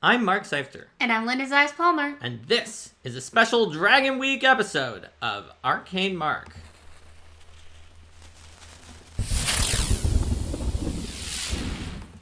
I'm Mark Seifter. And I'm Linda Zeiss Palmer. And this is a special Dragon Week episode of Arcane Mark.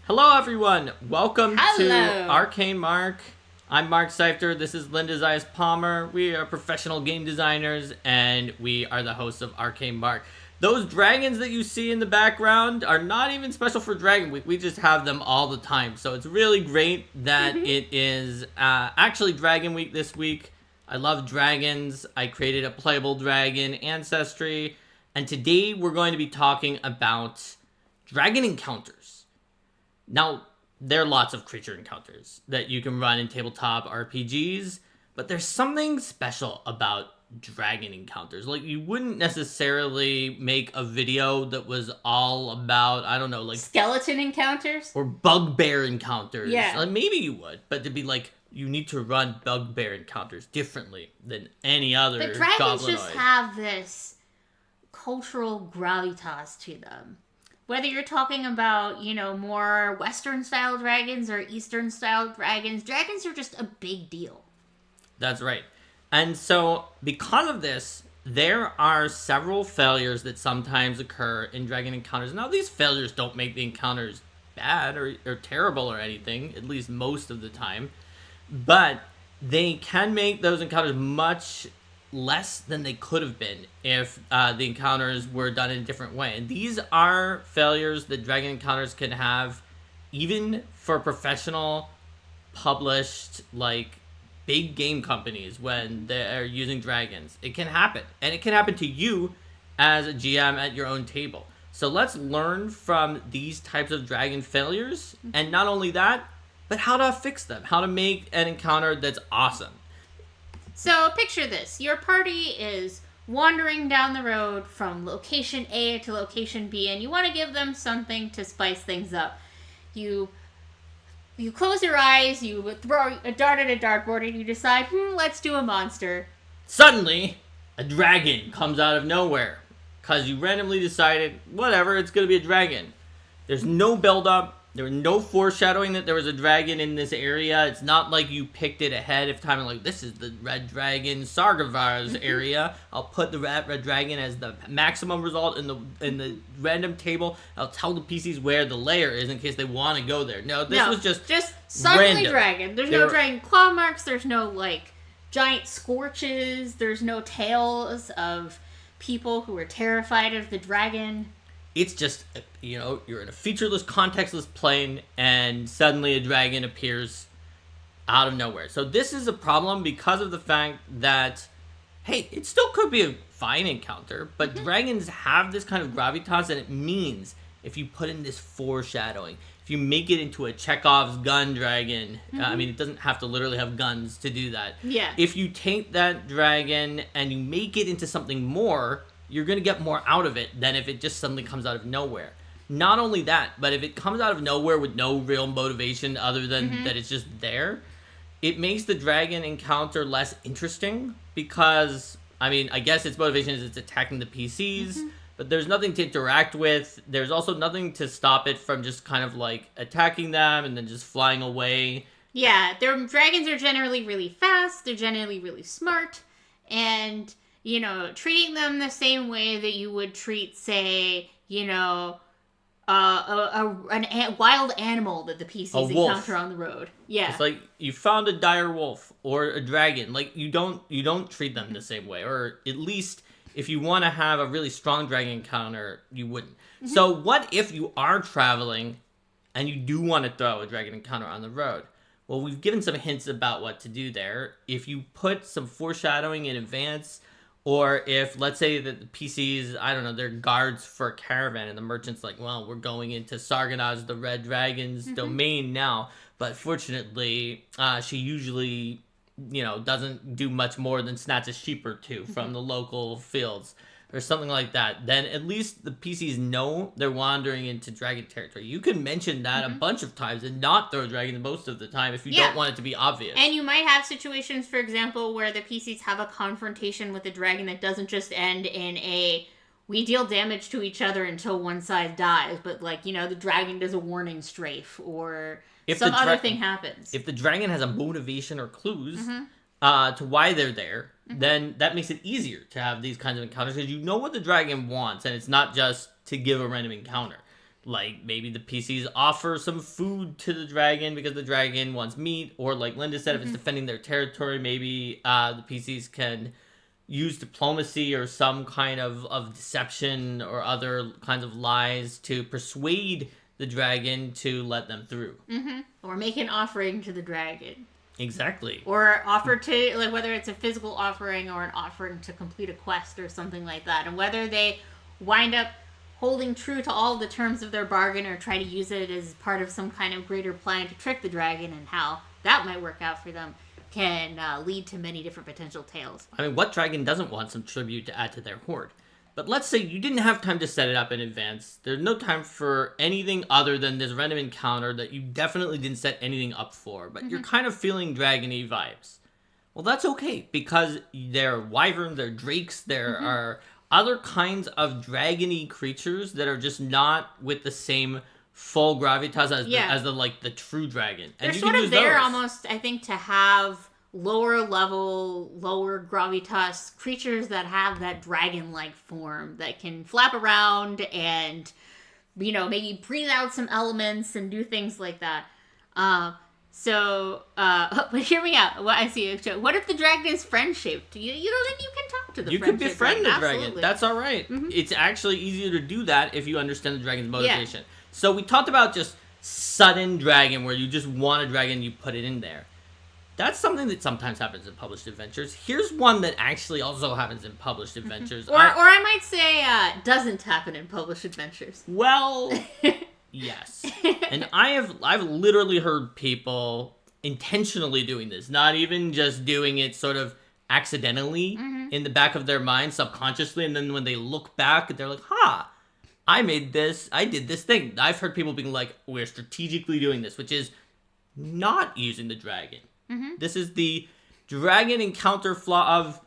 Hello, everyone. Welcome to Arcane Mark. I'm Mark Seifter. This is Linda Zeiss Palmer. We are professional game designers, and we are the hosts of Arcane Mark. Those dragons that you see in the background are not even special for Dragon Week. We just have them all the time. So it's really great that it is actually Dragon Week this week. I love dragons. I created a playable dragon ancestry. And today we're going to be talking about dragon encounters. Now, there are lots of creature encounters that you can run in tabletop RPGs. But there's something special about dragon encounters. Like, you wouldn't necessarily make a video that was all about, I don't know, like skeleton encounters or bugbear encounters. Yeah, like, maybe you would, but to be like, you need to run bugbear encounters differently than any other goblinoid. But dragons just have this cultural gravitas to them. Whether you're talking about, more Western style dragons or Eastern style dragons are just a big deal. That's right. And so, because of this, there are several failures that sometimes occur in dragon encounters. Now, these failures don't make the encounters bad or terrible or anything, at least most of the time. But they can make those encounters much less than they could have been if the encounters were done in a different way. And these are failures that dragon encounters can have, even for professional, published, big game companies when they're using dragons. It can happen. And it can happen to you as a GM at your own table. So let's learn from these types of dragon failures. And not only that, but how to fix them. How to make an encounter that's awesome. So picture this. Your party is wandering down the road from location A to location B, and you want to give them something to spice things up. You close your eyes, you throw a dart at a dartboard, and you decide, let's do a monster. Suddenly, a dragon comes out of nowhere. Because you randomly decided, whatever, it's going to be a dragon. There's no build-up. There was no foreshadowing that there was a dragon in this area. It's not like you picked it ahead of time and this is the red dragon Sargavar's area. I'll put the red dragon as the maximum result in the random table. I'll tell the PCs where the lair is in case they want to go there. No, this was just suddenly random. Dragon. There's no dragon claw marks. There's no giant scorches. There's no tales of people who are terrified of the dragon. It's just, you're in a featureless, contextless plane, and suddenly a dragon appears out of nowhere. So this is a problem because of the fact that, hey, it still could be a fine encounter, but dragons have this kind of gravitas, and it means if you put in this foreshadowing, if you make it into a Chekhov's gun dragon, it doesn't have to literally have guns to do that. Yeah. If you take that dragon and you make it into something more, you're going to get more out of it than if it just suddenly comes out of nowhere. Not only that, but if it comes out of nowhere with no real motivation other than that it's just there, it makes the dragon encounter less interesting because, I guess its motivation is it's attacking the PCs, but there's nothing to interact with. There's also nothing to stop it from just kind of attacking them and then just flying away. Yeah, dragons are generally really fast, they're generally really smart, and treating them the same way that you would treat, say, a wild animal that the PCs encounter on the road. Yeah. It's like you found a dire wolf or a dragon. You don't treat them the same way. Or at least if you want to have a really strong dragon encounter, you wouldn't. So what if you are traveling and you do want to throw a dragon encounter on the road? Well, we've given some hints about what to do there. If you put some foreshadowing in advance, or if, let's say that the PCs, I don't know, they're guards for a caravan, and the merchant's we're going into Sargana's, the Red Dragon's domain now. But fortunately, she usually, doesn't do much more than snatch a sheep or two from the local fields. Or something like that, then at least the PCs know they're wandering into dragon territory. You can mention that a bunch of times and not throw dragons most of the time if you don't want it to be obvious. And you might have situations, for example, where the PCs have a confrontation with a dragon that doesn't just end in a we deal damage to each other until one side dies, but the dragon does a warning strafe, or some other thing happens. If the dragon has a motivation or clues to why they're there, then that makes it easier to have these kinds of encounters because you know what the dragon wants, and it's not just to give a random encounter. Like, maybe the PCs offer some food to the dragon because the dragon wants meat, or like Linda said, if it's defending their territory, maybe the PCs can use diplomacy or some kind of deception or other kinds of lies to persuade the dragon to let them through. Or make an offering to the dragon. Exactly. Or offer to, like, whether it's a physical offering or an offering to complete a quest or something like that. And whether they wind up holding true to all the terms of their bargain or try to use it as part of some kind of greater plan to trick the dragon, and how that might work out for them can lead to many different potential tales. I mean, what dragon doesn't want some tribute to add to their hoard? But let's say you didn't have time to set it up in advance. There's no time for anything other than this random encounter that you definitely didn't set anything up for, but you're kind of feeling dragon-y vibes. Well, that's okay, because there are wyverns, there are drakes, there are other kinds of dragon-y creatures that are just not with the same full gravitas as the true dragon. And they're sort of there almost, I think, to have lower level, lower gravitas creatures that have that dragon-like form that can flap around and, you know, maybe breathe out some elements and do things like that. But hear me out. What I see. What if the dragon is friend-shaped? You know, then you can talk to the. You could befriend the dragon. That's all right. It's actually easier to do that if you understand the dragon's motivation. Yeah. So we talked about just sudden dragon, where you just want a dragon, you put it in there. That's something that sometimes happens in published adventures. Here's one that actually also happens in published adventures. Or I might say doesn't happen in published adventures. Well, yes. And I've literally heard people intentionally doing this, not even just doing it sort of accidentally in the back of their mind, subconsciously, and then when they look back, they're like, I did this thing. I've heard people being like, we're strategically doing this, which is not using the dragon. This is the dragon encounter flaw of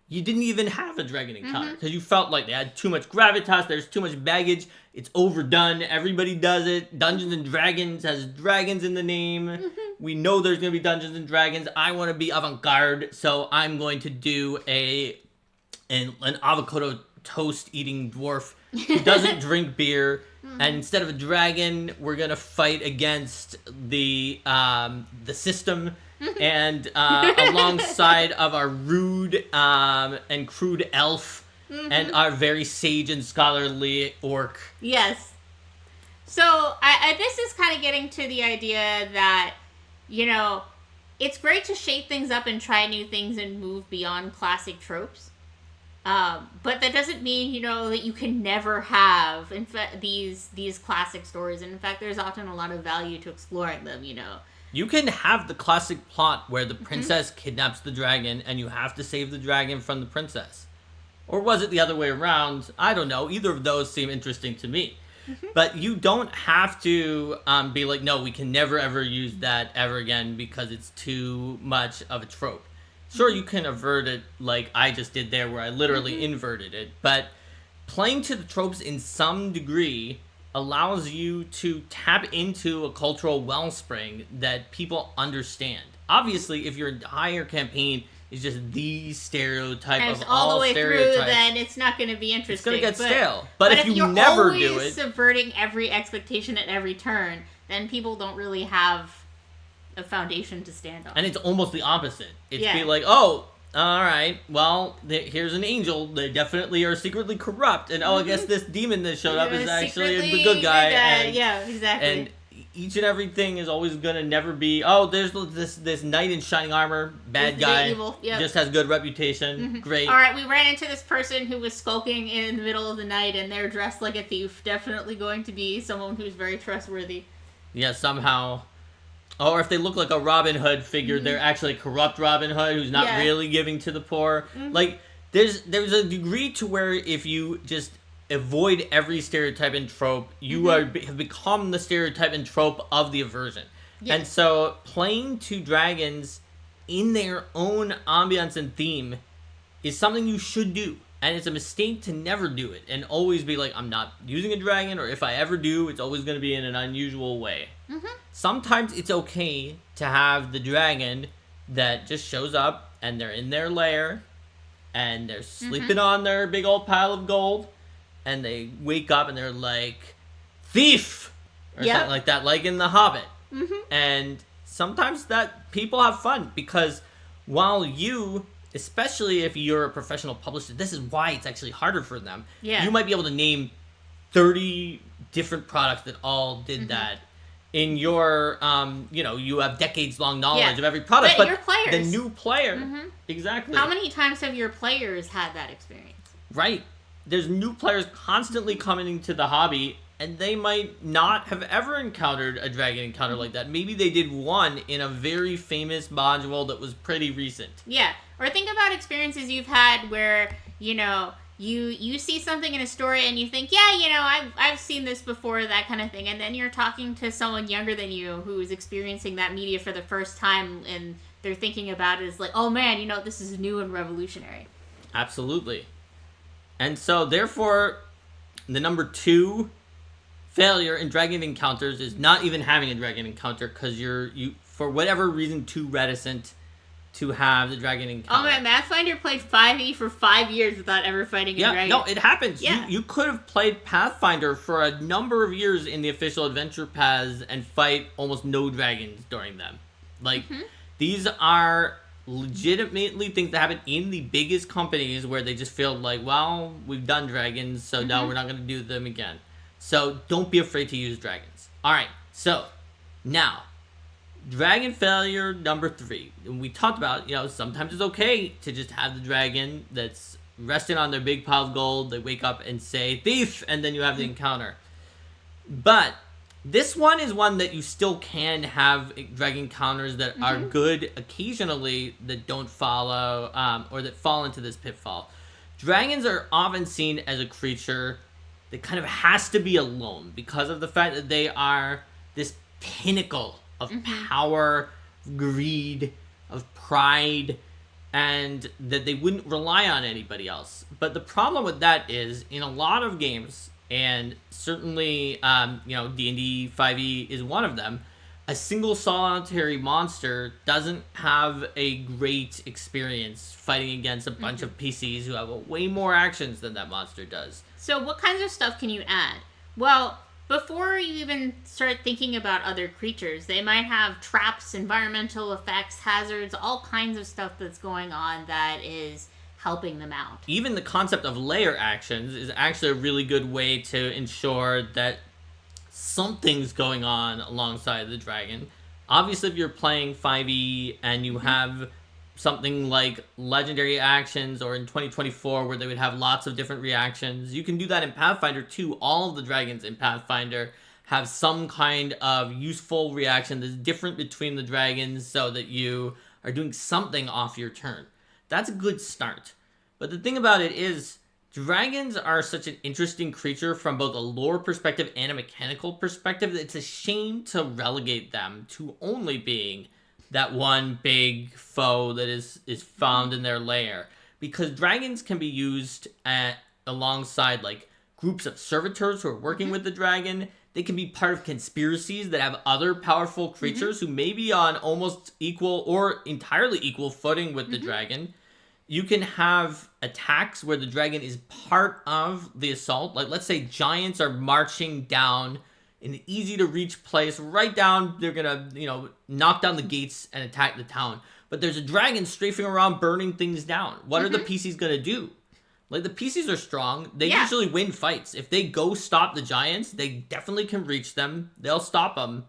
you didn't even have a dragon encounter because you felt like they had too much gravitas, there's too much baggage, it's overdone, everybody does it. Dungeons and Dragons has dragons in the name. We know there's going to be Dungeons and Dragons. I want to be avant-garde, so I'm going to do an avocado toast eating dwarf who doesn't drink beer, and instead of a dragon, we're going to fight against the system. And alongside of our rude and crude elf and our very sage and scholarly orc. Yes. So I this is kind of getting to the idea that, you know, it's great to shake things up and try new things and move beyond classic tropes. But that doesn't mean, you know, that you can never have these classic stories. And in fact, there's often a lot of value to exploring them, you know. You can have the classic plot where the princess kidnaps the dragon and you have to save the dragon from the princess. Or was it the other way around? I don't know. Either of those seem interesting to me. But you don't have to be like, no, we can never ever use that ever again because it's too much of a trope. Sure, you can avert it like I just did there where I literally inverted it. But playing to the tropes in some degree allows you to tap into a cultural wellspring that people understand. Obviously, if your entire campaign is just the stereotype and of all the way stereotypes, through, then it's not going to be interesting. It's going to get stale. But if you never do it, if you're always subverting every expectation at every turn, then people don't really have a foundation to stand on. And it's almost the opposite. It's be like, oh, all right, well, here's an angel. They definitely are secretly corrupt. And, I guess this demon that showed up is actually the good guy. Yeah, exactly. And each and everything is always going to never be, oh, there's this knight in shining armor, bad guy, evil. Yep. Just has good reputation. Great. All right, we ran into this person who was skulking in the middle of the night, and they're dressed like a thief. Definitely going to be someone who's very trustworthy. Yeah, somehow. Or if they look like a Robin Hood figure, they're actually a corrupt Robin Hood who's not really giving to the poor. Like, there's a degree to where if you just avoid every stereotype and trope, you have become the stereotype and trope of the aversion. Yes. And so playing to dragons in their own ambiance and theme is something you should do. And it's a mistake to never do it and always be like, I'm not using a dragon, or if I ever do, it's always going to be in an unusual way. Sometimes it's okay to have the dragon that just shows up and they're in their lair and they're sleeping on their big old pile of gold and they wake up and they're like, thief! Or something like that, like in The Hobbit. And sometimes that people have fun because while you, especially if you're a professional publisher, this is why it's actually harder for them. Yeah. You might be able to name 30 different products that all did that. In your, you have decades-long knowledge of every product. But your players. The new player, exactly. How many times have your players had that experience? Right. There's new players constantly coming into the hobby, and they might not have ever encountered a dragon encounter like that. Maybe they did one in a very famous module that was pretty recent. Yeah. Or think about experiences you've had where, you see something in a story and you think, I've seen this before, that kind of thing. And then you're talking to someone younger than you who is experiencing that media for the first time and they're thinking about it as like, oh man, this is new and revolutionary. Absolutely. And so, therefore, the number 2 failure in dragon encounters is not even having a dragon encounter because you're for whatever reason too reticent to have the dragon encounter. Oh man, Pathfinder played 5e for 5 years without ever fighting a dragon. No, it happens. Yeah. You could have played Pathfinder for a number of years in the official adventure paths and fight almost no dragons during them. Like, these are legitimately things that happen in the biggest companies where they just feel like, well, we've done dragons, so no, we're not going to do them again. So don't be afraid to use dragons. All right, so now, dragon failure number 3. We talked about, sometimes it's okay to just have the dragon that's resting on their big pile of gold. They wake up and say, thief, and then you have the encounter. But this one is one that you still can have dragon encounters that are good occasionally that don't follow, or that fall into this pitfall. Dragons are often seen as a creature that kind of has to be alone because of the fact that they are this pinnacle of power, greed, of pride, and that they wouldn't rely on anybody else. But the problem with that is, in a lot of games, and certainly, D&D 5e is one of them, a single solitary monster doesn't have a great experience fighting against a bunch of PCs who have way more actions than that monster does. So what kinds of stuff can you add? Well, before you even start thinking about other creatures, they might have traps, environmental effects, hazards, all kinds of stuff that's going on that is helping them out. Even the concept of layer actions is actually a really good way to ensure that something's going on alongside the dragon. Obviously, if you're playing 5e and you have something like legendary actions, or in 2024 where they would have lots of different reactions, you can do that in Pathfinder too. All of the dragons in Pathfinder have some kind of useful reaction that's different between the dragons so that you are doing something off your turn. That's a good start. But the thing about it is, dragons are such an interesting creature from both a lore perspective and a mechanical perspective that it's a shame to relegate them to only being that one big foe that is found in their lair. Because dragons can be used alongside like groups of servitors who are working with the dragon. They can be part of conspiracies that have other powerful creatures who may be on almost equal or entirely equal footing with the dragon. You can have attacks where the dragon is part of the assault. Like, let's say giants are marching down in an easy-to-reach place, right down, they're gonna, knock down the gates and attack the town. But there's a dragon strafing around burning things down. What are the PCs gonna do? Like, the PCs are strong. They usually win fights. If they go stop the giants, they definitely can reach them. They'll stop them.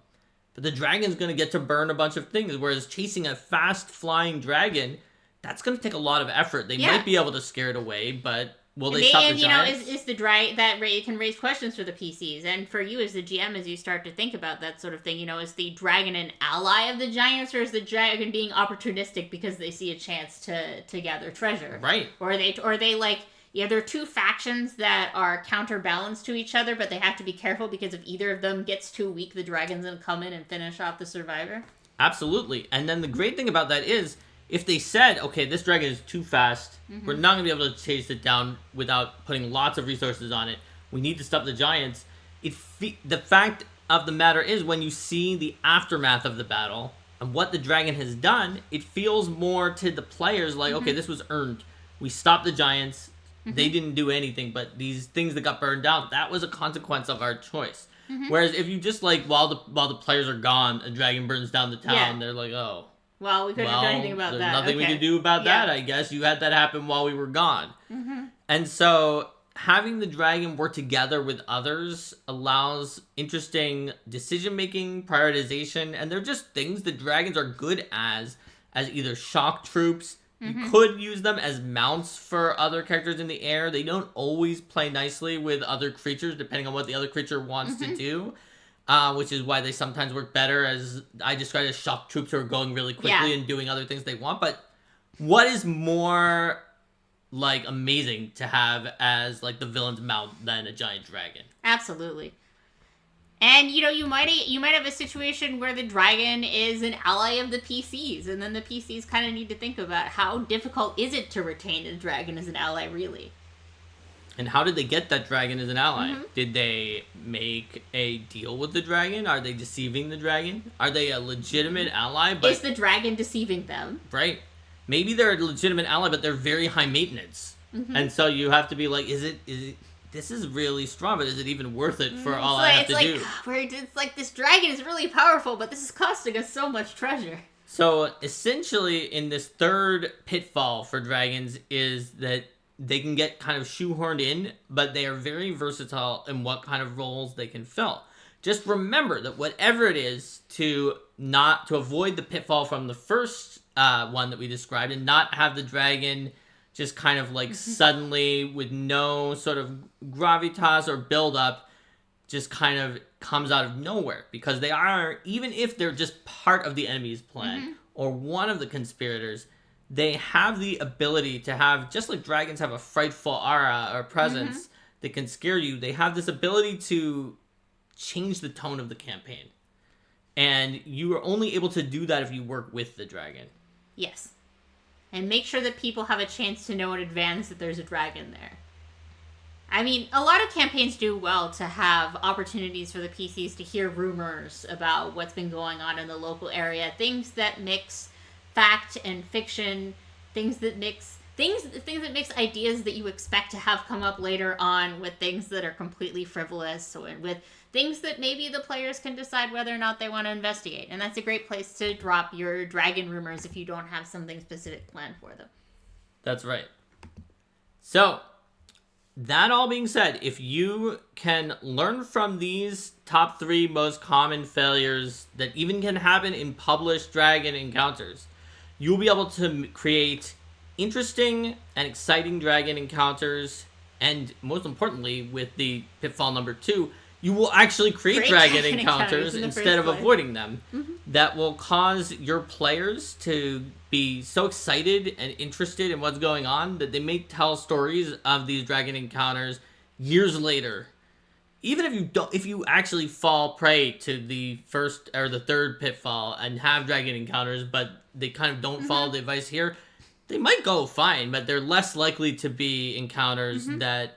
But the dragon's gonna get to burn a bunch of things, whereas chasing a fast-flying dragon, that's going to take a lot of effort. They might be able to scare it away, but will they stop the giants? Is the it can raise questions for the PCs, and for you as the GM, as you start to think about that sort of thing, is the dragon an ally of the giants, or is the dragon being opportunistic because they see a chance to gather treasure? Right. Or are they like, they're two factions that are counterbalanced to each other, but they have to be careful because if either of them gets too weak, the dragon's going to come in and finish off the survivor? Absolutely. And then the great thing about that is, if they said, okay, this dragon is too fast, we're not going to be able to chase it down without putting lots of resources on it, we need to stop the giants, the fact of the matter is, when you see the aftermath of the battle and what the dragon has done, it feels more to the players like, okay, this was earned. We stopped the giants. They didn't do anything, but these things that got burned down, that was a consequence of our choice. Whereas if you just like while the players are gone, a dragon burns down the town, they're like, oh, well, we couldn't do anything about there's that. Nothing we could do about that. I guess you had that happen while we were gone. And so having the dragon work together with others allows interesting decision making, prioritization, and they're just things that dragons are good as either shock troops. You could use them as mounts for other characters in the air. They don't always play nicely with other creatures, depending on what the other creature wants to do, which is why they sometimes work better, as I described, as shock troops who are going really quickly and doing other things they want. But what is more like amazing to have as like the villain's mount than a giant dragon? Absolutely. And, you know, you might have a situation where the dragon is an ally of the PCs, and then the PCs kind of need to think about how difficult is it to retain a dragon as an ally, really. And how did they get that dragon as an ally? Did they make a deal with the dragon? Are they deceiving the dragon? Are they a legitimate ally? But is the dragon deceiving them? Right. Maybe they're a legitimate ally, but they're very high maintenance. And so you have to be like, is it this is really strong, but is it even worth it for all I have to do? It's like, this dragon is really powerful, but this is costing us so much treasure. So, essentially, in this third pitfall for dragons is that they can get kind of shoehorned in, but they are very versatile in what kind of roles they can fill. Just remember that whatever it is, to avoid the pitfall from the first one that we described, and not have the dragon just kind of like suddenly, with no sort of gravitas or build-up, just kind of comes out of nowhere. Because they are, even if they're just part of the enemy's plan, or one of the conspirators, they have the ability to have, just like dragons have a frightful aura or presence that can scare you, they have this ability to change the tone of the campaign. And you are only able to do that if you work with the dragon. Yes. And make sure that people have a chance to know in advance that there's a dragon there. I mean, a lot of campaigns do well to have opportunities for the PCs to hear rumors about what's been going on in the local area. Things that mix fact and fiction. Things that mix ideas that you expect to have come up later on with things that are completely frivolous, or with things that maybe the players can decide whether or not they want to investigate. And that's a great place to drop your dragon rumors if you don't have something specific planned for them. That's right. So, that all being said, if you can learn from these top 3 most common failures that even can happen in published dragon encounters, you'll be able to create interesting and exciting dragon encounters, and most importantly, with the pitfall number 2, you will actually create dragon encounters instead of avoiding them. That will cause your players to be so excited and interested in what's going on that they may tell stories of these dragon encounters years later. Even if you actually fall prey to the first or the third pitfall and have dragon encounters, but they kind of don't follow the advice here, they might go fine, but they're less likely to be encounters that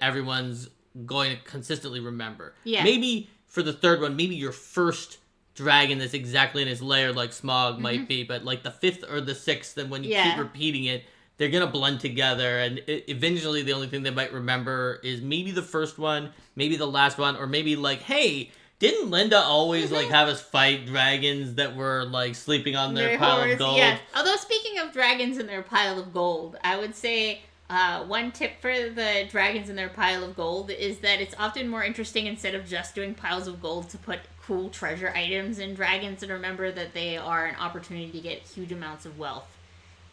everyone's going to consistently remember. Yeah. Maybe for the third one, maybe your first dragon that's exactly in his lair like Smog might be, but like the 5th or the 6th, then when you keep repeating it, they're going to blend together, and eventually the only thing they might remember is maybe the first one, maybe the last one, or maybe like, hey, didn't Linda always like have us fight dragons that were like sleeping on their pile of gold? Yeah. Although speaking of dragons and their pile of gold, I would say one tip for the dragons in their pile of gold is that it's often more interesting, instead of just doing piles of gold, to put cool treasure items in dragons, and remember that they are an opportunity to get huge amounts of wealth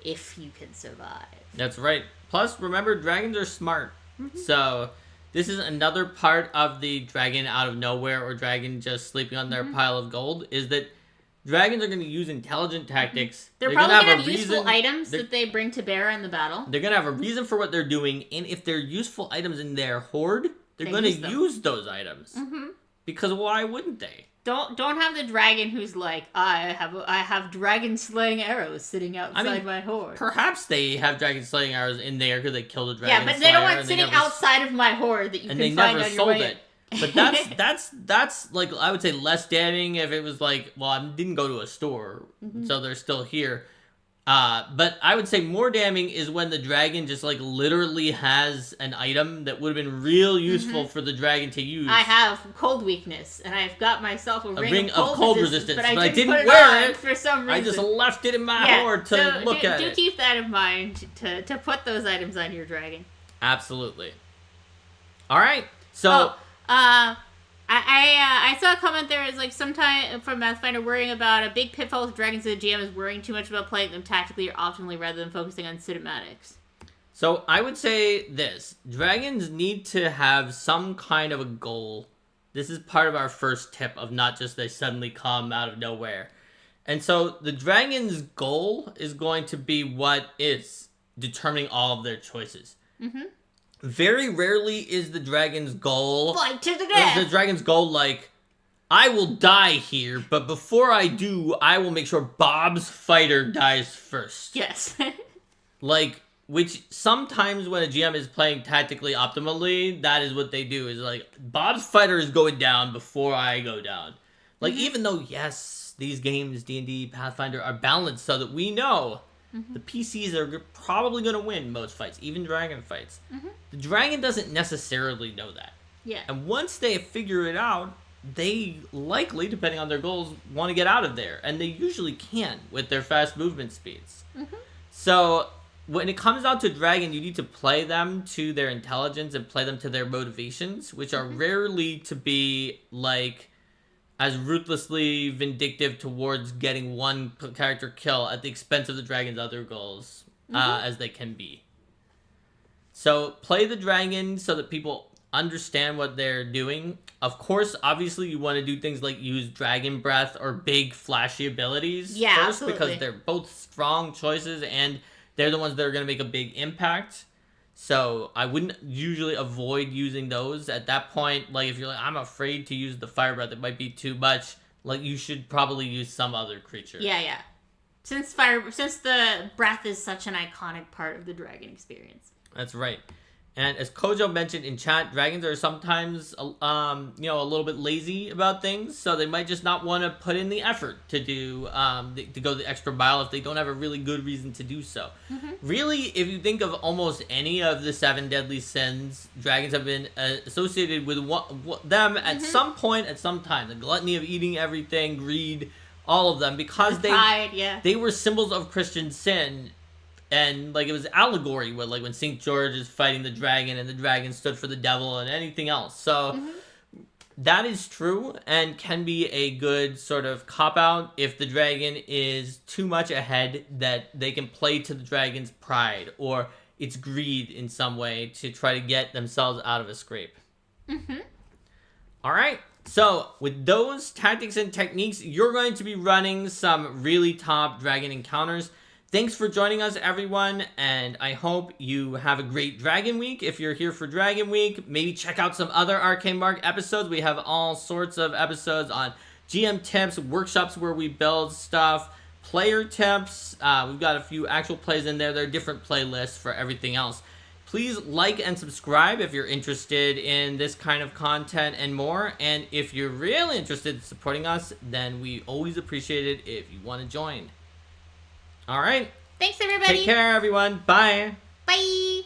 if you can survive. That's right. Plus, remember, dragons are smart. So this is another part of the dragon out of nowhere, or dragon just sleeping on their pile of gold, is that dragons are going to use intelligent tactics. They're probably going to have useful items that they bring to bear in the battle. They're going to have a reason for what they're doing, and if they're useful items in their hoard, they're going to use those items. Because why wouldn't they? Don't have the dragon who's like, I have dragon slaying arrows sitting outside my hoard. Perhaps they have dragon slaying arrows in there because they killed a dragon. Yeah, but they don't want sitting outside of my hoard that you can find on your way. And they never sold it. But that's like, I would say less damning if it was like, well, I didn't go to a store, so they're still here. But I would say more damning is when the dragon just like literally has an item that would have been real useful for the dragon to use. I have cold weakness, and I've got myself a ring of cold resistance, but I didn't wear it for some reason. I just left it in my hoard to look at it. Do keep that in mind to put those items on your dragon. Absolutely. All right. So, I saw a comment there is like sometime from Pathfinder worrying about a big pitfall with dragons. The GM is worrying too much about playing them tactically or optimally rather than focusing on cinematics. So I would say this: dragons need to have some kind of a goal. This is part of our first tip of not just they suddenly come out of nowhere. And so the dragon's goal is going to be what is determining all of their choices. Mm-hmm. Very rarely is the dragon's goal... Fight to the death! The dragon's goal, like, I will die here, but before I do, I will make sure Bob's fighter dies first. Yes. Like, which sometimes when a GM is playing tactically optimally, that is what they do. Is like, Bob's fighter is going down before I go down. Like, even though, yes, these games, D&D, Pathfinder, are balanced so that we know... The PCs are probably going to win most fights, even dragon fights. The dragon doesn't necessarily know that. Yeah. And once they figure it out, they likely, depending on their goals, want to get out of there. And they usually can with their fast movement speeds. So when it comes down to dragon, you need to play them to their intelligence and play them to their motivations, which are rarely to be like... as ruthlessly vindictive towards getting one character kill at the expense of the dragon's other goals as they can be. So play the dragon so that people understand what they're doing. Of course, obviously, you want to do things like use dragon breath or big flashy abilities first, absolutely. because they're both strong choices and they're the ones that are going to make a big impact. So I wouldn't usually avoid using those at that point. Like if you're like, I'm afraid to use the fire breath, it might be too much. Like you should probably use some other creature. Yeah. Since the breath is such an iconic part of the dragon experience. That's right. And as Kojo mentioned in chat, dragons are sometimes, a little bit lazy about things, so they might just not want to put in the effort to do, to go the extra mile if they don't have a really good reason to do so. Really, if you think of almost any of the 7 deadly sins, dragons have been associated with them at some point, at some time. The gluttony of eating everything, greed, all of them, because they were symbols of Christian sin. And, like, it was allegory, with, like, when St. George is fighting the dragon, and the dragon stood for the devil, and anything else. So, that is true, and can be a good sort of cop-out if the dragon is too much ahead that they can play to the dragon's pride, or its greed in some way to try to get themselves out of a scrape. Alright, so, with those tactics and techniques, you're going to be running some really top dragon encounters. Thanks for joining us, everyone, and I hope you have a great Dragon Week. If you're here for Dragon Week, maybe check out some other Arcane Mark episodes. We have all sorts of episodes on GM tips, workshops where we build stuff, player tips. We've got a few actual plays in there. There are different playlists for everything else. Please like and subscribe if you're interested in this kind of content and more. And if you're really interested in supporting us, then we always appreciate it if you want to join. All right. Thanks, everybody. Take care, everyone. Bye. Bye.